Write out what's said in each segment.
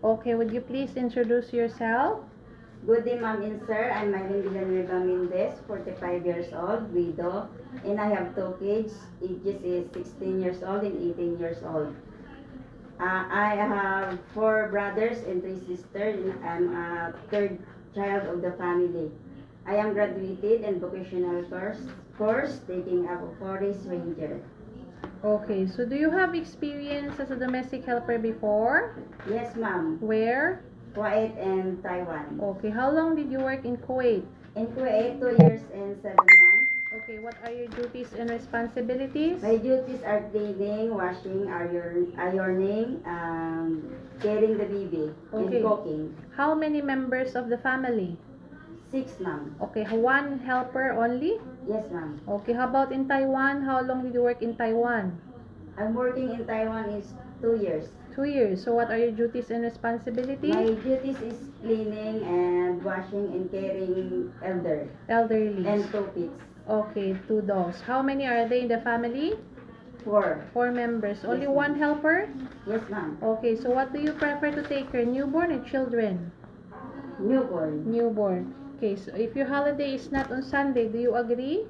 Okay, would you please introduce yourself? Good day, ma'am and sir. I'm Mylene Villanueva Mendez, 45 years old, widow, and I have two kids. Ages is 16 years old and 18 years old. I have four brothers and three sisters, and I'm a third child of the family. I am graduated in vocational course taking up a forest ranger. Okay, so do you have experience as a domestic helper before? Yes, ma'am. Where? Kuwait and Taiwan. Okay, how long did you work in Kuwait? In Kuwait, 2 years and 7 months. Okay, what are your duties and responsibilities? My duties are cleaning, washing, ironing, carrying the baby, Okay. and cooking. How many members of the family? 6, ma'am. Okay, one helper only? Yes, ma'am. Okay, how about in Taiwan? How long did you work in Taiwan? I'm working in Taiwan is 2 years. 2 years. So what are your duties and responsibilities? My duties is cleaning and washing and caring Elderly. and 2 kids. Okay, 2 dogs. How many are they in the family? 4. 4 members. Only Yes, ma'am. one helper? Yes, ma'am. Okay, so what do you prefer to take care? Newborn or children? Newborn. Newborn. Okay, so if your holiday is not on Sunday, do you agree?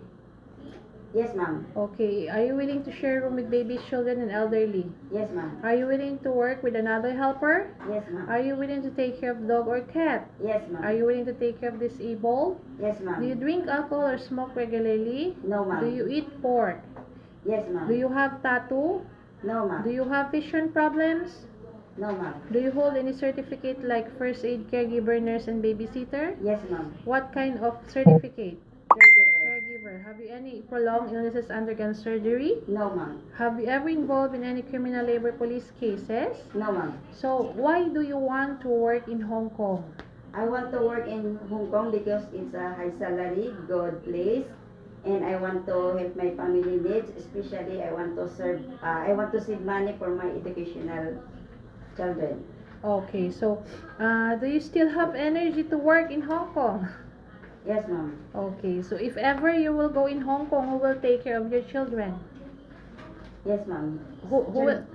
Yes, ma'am. Okay, are you willing to share room with babies, children, and elderly? Yes, ma'am. Are you willing to work with another helper? Yes, ma'am. Are you willing to take care of dog or cat? Yes, Are ma'am. you willing to take care of disabled? Yes, Do you ma'am. drink alcohol or smoke regularly? No, Do ma'am. you eat pork? Yes, ma'am. Do you have tattoo? No, ma'am. Do you have vision problems? No, ma'am. Do you hold any certificate like first aid, caregiver, nurse, and babysitter? Yes, ma'am. What kind of certificate? Caregiver. Caregiver. Have you any prolonged illnesses undergone surgery? No, ma'am. Have you ever involved in any criminal labor police cases? No, ma'am. So, why do you want to work in Hong Kong? I want to work in Hong Kong because it's a high salary, good place, and I want to help my family needs. Especially, I want to save money for my educational children. Okay, so, do you still have energy to work in Hong Kong? Yes, ma'am. Okay, so if ever you will go in Hong Kong, who will take care of your children? Yes, ma'am. Who will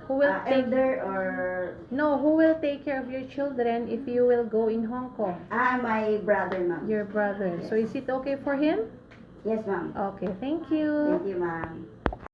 take Elder or who will take care of your children if you will go in Hong Kong? my brother, ma'am. Your brother. Yes. So is it okay for him? Yes, ma'am. Okay, thank you. Thank you, ma'am.